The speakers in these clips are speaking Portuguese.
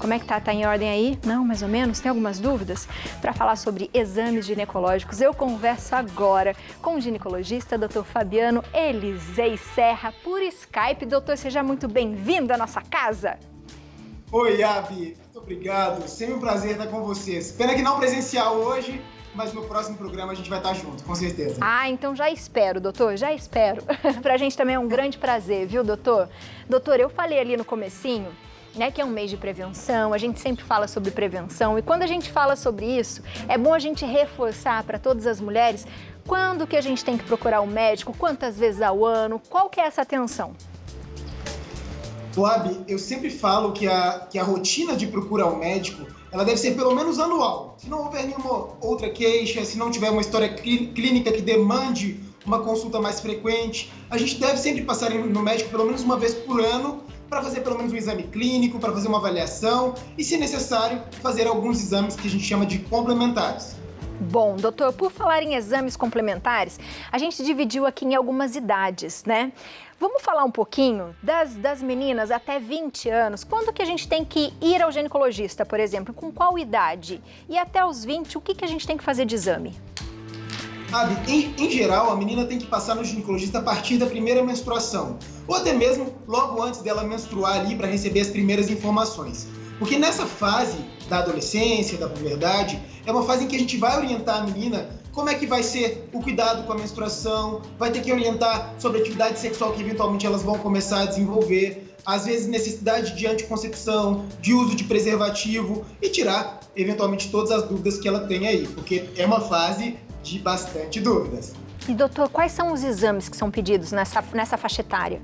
Como é que tá? Tá em ordem aí? Não, mais ou menos? Tem algumas dúvidas? Para falar sobre exames ginecológicos, eu converso agora com o ginecologista, Dr. Fabiano Elisei Serra, por Skype. Doutor, seja muito bem-vindo à nossa casa. Oi, Abi. Muito obrigado. Sempre um prazer estar com vocês. Pena que não presencial hoje, mas no próximo programa a gente vai estar junto, com certeza. Ah, então já espero, doutor, já espero. Pra gente também é um grande prazer, viu, doutor? Doutor, eu falei ali no comecinho, né, que é um mês de prevenção, a gente sempre fala sobre prevenção e quando a gente fala sobre isso, é bom a gente reforçar para todas as mulheres quando que a gente tem que procurar o médico, quantas vezes ao ano, qual que é essa atenção? Abi, eu sempre falo que a rotina de procura ao médico, ela deve ser pelo menos anual. Se não houver nenhuma outra queixa, se não tiver uma história clínica que demande uma consulta mais frequente, a gente deve sempre passar no médico pelo menos uma vez por ano para fazer pelo menos um exame clínico, para fazer uma avaliação e, se necessário, fazer alguns exames que a gente chama de complementares. Bom, doutor, por falar em exames complementares, a gente dividiu aqui em algumas idades, né? Vamos falar um pouquinho das meninas até 20 anos. Quando que a gente tem que ir ao ginecologista, por exemplo? Com qual idade? E até os 20, o que a gente tem que fazer de exame? Em geral, a menina tem que passar no ginecologista a partir da primeira menstruação, ou até mesmo logo antes dela menstruar ali para receber as primeiras informações. Porque nessa fase da adolescência, da puberdade, é uma fase em que a gente vai orientar a menina como é que vai ser o cuidado com a menstruação, vai ter que orientar sobre a atividade sexual que eventualmente elas vão começar a desenvolver, às vezes necessidade de anticoncepção, de uso de preservativo e tirar eventualmente todas as dúvidas que ela tem aí, porque é uma fase de bastante dúvidas. E doutor, quais são os exames que são pedidos nessa faixa etária?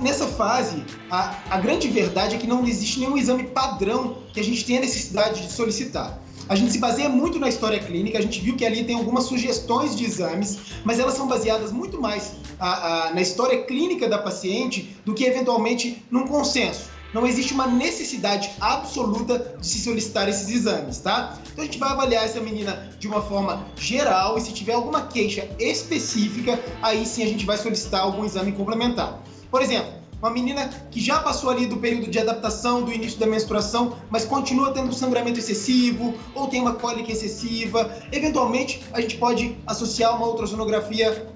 Nessa fase, a grande verdade é que não existe nenhum exame padrão que a gente tenha necessidade de solicitar. A gente se baseia muito na história clínica, a gente viu que ali tem algumas sugestões de exames, mas elas são baseadas muito mais na história clínica da paciente do que eventualmente num consenso. Não existe uma necessidade absoluta de se solicitar esses exames, tá? Então a gente vai avaliar essa menina de uma forma geral e se tiver alguma queixa específica, aí sim a gente vai solicitar algum exame complementar. Por exemplo, uma menina que já passou ali do período de adaptação, do início da menstruação, mas continua tendo sangramento excessivo ou tem uma cólica excessiva, eventualmente a gente pode associar uma ultrassonografia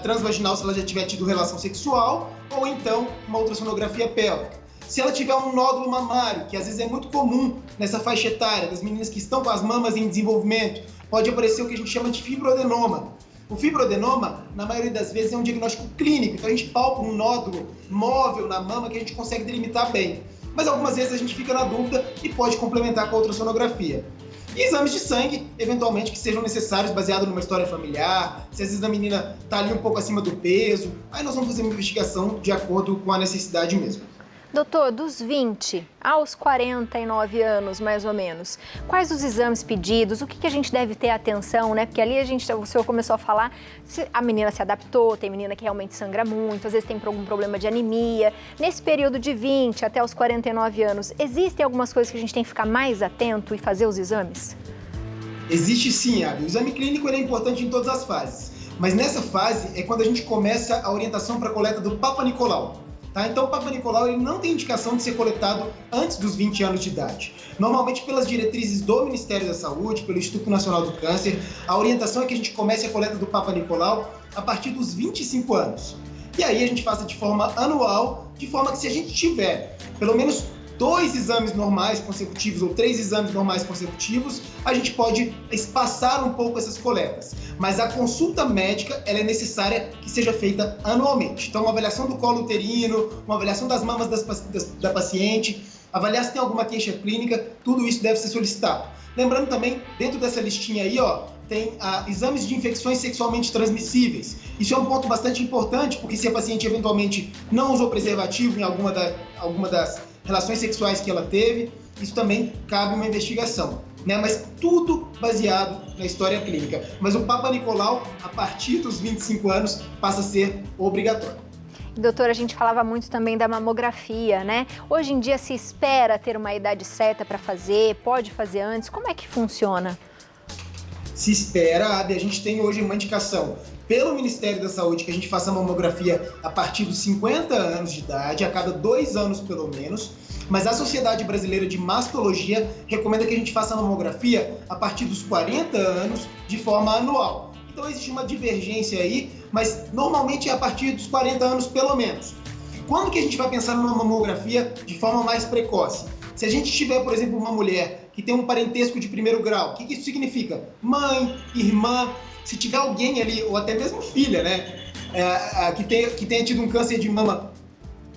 transvaginal se ela já tiver tido relação sexual ou então uma ultrassonografia pélvica. Se ela tiver um nódulo mamário, que às vezes é muito comum nessa faixa etária, das meninas que estão com as mamas em desenvolvimento, pode aparecer o que a gente chama de fibroadenoma. O fibroadenoma, na maioria das vezes, é um diagnóstico clínico, então a gente palpa um nódulo móvel na mama que a gente consegue delimitar bem. Mas algumas vezes a gente fica na dúvida e pode complementar com a ultrassonografia. E exames de sangue, eventualmente, que sejam necessários, baseado numa história familiar, se às vezes a menina está ali um pouco acima do peso, aí nós vamos fazer uma investigação de acordo com a necessidade mesmo. Doutor, dos 20 aos 49 anos, mais ou menos, quais os exames pedidos, o que a gente deve ter atenção, né? Porque ali o senhor começou a falar, se a menina se adaptou, tem menina que realmente sangra muito, às vezes tem algum problema de anemia. Nesse período de 20 até os 49 anos, existem algumas coisas que a gente tem que ficar mais atento e fazer os exames? Existe sim, Abi. O exame clínico é importante em todas as fases, mas nessa fase é quando a gente começa a orientação para a coleta do Papa Nicolau. Tá? Então, o Papa Nicolau ele não tem indicação de ser coletado antes dos 20 anos de idade. Normalmente, pelas diretrizes do Ministério da Saúde, pelo Instituto Nacional do Câncer, a orientação é que a gente comece a coleta do Papa Nicolau a partir dos 25 anos. E aí a gente faça de forma anual, de forma que se a gente tiver pelo menos 2 exames normais consecutivos ou 3 exames normais consecutivos, a gente pode espaçar um pouco essas coletas. Mas a consulta médica ela é necessária que seja feita anualmente. Então, uma avaliação do colo uterino, uma avaliação das mamas da paciente, avaliar se tem alguma queixa clínica, tudo isso deve ser solicitado. Lembrando também, dentro dessa listinha aí, tem exames de infecções sexualmente transmissíveis. Isso é um ponto bastante importante, porque se a paciente eventualmente não usou preservativo em alguma das relações sexuais que ela teve, isso também cabe uma investigação, né? Mas tudo baseado na história clínica. Mas o Papa Nicolau, a partir dos 25 anos, passa a ser obrigatório. Doutora, a gente falava muito também da mamografia, né? Hoje em dia se espera ter uma idade certa para fazer, pode fazer antes, como é que funciona? Se espera, a gente tem hoje uma indicação pelo Ministério da Saúde que a gente faça a mamografia a partir dos 50 anos de idade, a cada 2 anos pelo menos, mas a Sociedade Brasileira de Mastologia recomenda que a gente faça a mamografia a partir dos 40 anos de forma anual. Então existe uma divergência aí, mas normalmente é a partir dos 40 anos pelo menos. Quando que a gente vai pensar numa mamografia de forma mais precoce? Se a gente tiver, por exemplo, uma mulher que tem um parentesco de primeiro grau, o que isso significa? Mãe, irmã, se tiver alguém ali, ou até mesmo filha, né, que tenha tido um câncer de mama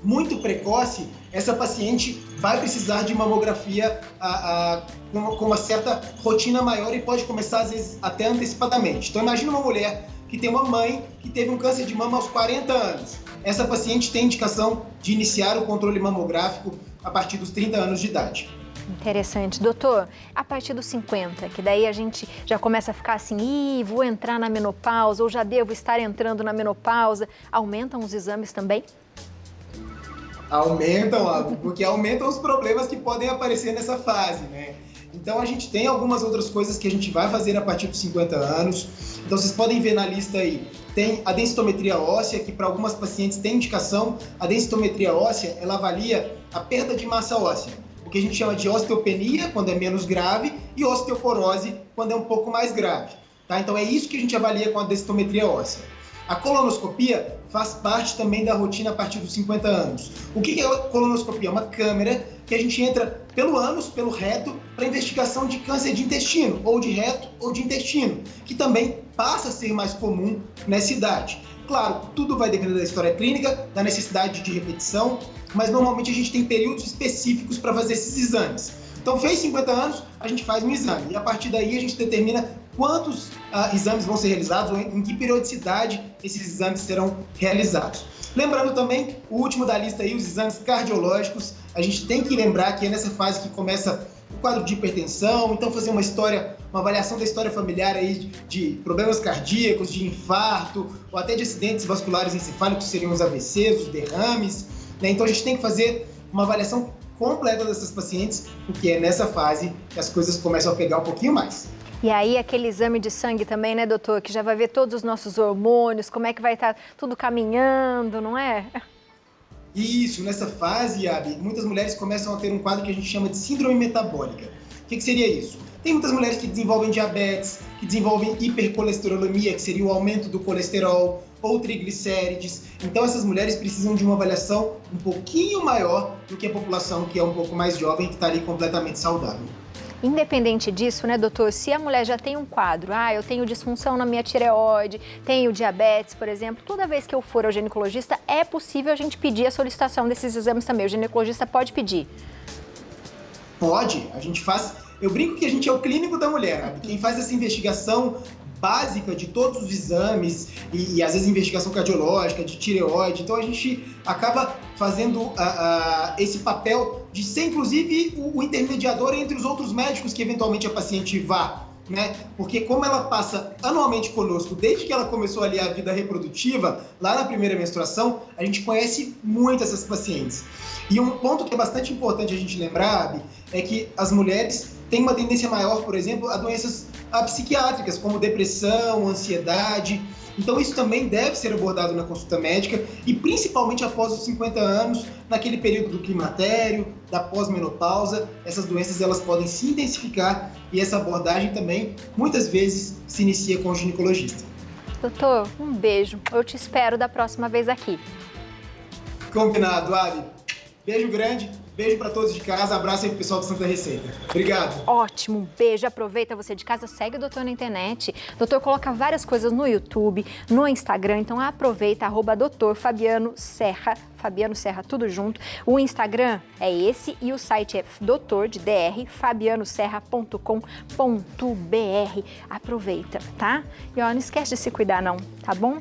muito precoce, essa paciente vai precisar de mamografia com uma certa rotina maior e pode começar, às vezes, até antecipadamente. Então, imagina uma mulher que tem uma mãe que teve um câncer de mama aos 40 anos. Essa paciente tem indicação de iniciar o controle mamográfico a partir dos 30 anos de idade. Interessante. Doutor, a partir dos 50, que daí a gente já começa a ficar assim, vou entrar na menopausa ou já devo estar entrando na menopausa, aumentam os exames também? Aumentam, porque aumentam os problemas que podem aparecer nessa fase, né? Então a gente tem algumas outras coisas que a gente vai fazer a partir dos 50 anos. Então vocês podem ver na lista aí, tem a densitometria óssea, que para algumas pacientes tem indicação. A densitometria óssea, ela avalia a perda de massa óssea, o que a gente chama de osteopenia, quando é menos grave, e osteoporose, quando é um pouco mais grave. Tá? Então é isso que a gente avalia com a densitometria óssea. A colonoscopia faz parte também da rotina a partir dos 50 anos. O que é a colonoscopia? É uma câmera que a gente entra pelo ânus, pelo reto, para investigação de câncer de intestino, ou de reto ou de intestino, que também passa a ser mais comum nessa idade. Claro, tudo vai depender da história clínica, da necessidade de repetição, mas normalmente a gente tem períodos específicos para fazer esses exames. Então, fez 50 anos, a gente faz um exame, e a partir daí a gente determina quantos exames vão ser realizados, ou em que periodicidade esses exames serão realizados. Lembrando também, o último da lista aí, os exames cardiológicos. A gente tem que lembrar que é nessa fase que começa o quadro de hipertensão, então fazer uma avaliação da história familiar aí de problemas cardíacos, de infarto, ou até de acidentes vasculares encefálicos, que seriam os AVCs, os derrames, né? Então a gente tem que fazer uma avaliação completa dessas pacientes, porque é nessa fase que as coisas começam a pegar um pouquinho mais. E aí aquele exame de sangue também, né, doutor? Que já vai ver todos os nossos hormônios, como é que vai estar tudo caminhando, não é? Isso, nessa fase, Abi, muitas mulheres começam a ter um quadro que a gente chama de síndrome metabólica. O que seria isso? Tem muitas mulheres que desenvolvem diabetes, que desenvolvem hipercolesterolemia, que seria o aumento do colesterol, ou triglicérides. Então essas mulheres precisam de uma avaliação um pouquinho maior do que a população que é um pouco mais jovem, que está ali completamente saudável. Independente disso, né, doutor, se a mulher já tem um quadro, eu tenho disfunção na minha tireoide, tenho diabetes, por exemplo, toda vez que eu for ao ginecologista, é possível a gente pedir a solicitação desses exames também. O ginecologista pode pedir? Pode, a gente faz. Eu brinco que a gente é o clínico da mulher, sabe? Quem faz essa investigação básica de todos os exames e às vezes investigação cardiológica, de tireoide. Então a gente acaba fazendo esse papel de ser inclusive o intermediador entre os outros médicos que eventualmente a paciente vá, né? Porque como ela passa anualmente conosco, desde que ela começou ali a vida reprodutiva, lá na primeira menstruação, a gente conhece muito essas pacientes. E um ponto que é bastante importante a gente lembrar, Abi, é que as mulheres têm uma tendência maior, por exemplo, a doenças psiquiátricas, como depressão, ansiedade. Então isso também deve ser abordado na consulta médica e principalmente após os 50 anos, naquele período do climatério, da pós-menopausa, essas doenças elas podem se intensificar e essa abordagem também muitas vezes se inicia com o ginecologista. Doutor, um beijo. Eu te espero da próxima vez aqui. Combinado, Abi. Beijo grande. Beijo para todos de casa, abraço aí pro pessoal do Santa Receita. Obrigado. Ótimo, um beijo. Aproveita você de casa, segue o doutor na internet. O doutor coloca várias coisas no YouTube, no Instagram, então aproveita, @Dr. Fabiano Serra, Fabiano Serra, tudo junto. O Instagram é esse e o site é fabianoserra.com.br. Aproveita, tá? E ó, não esquece de se cuidar não, tá bom?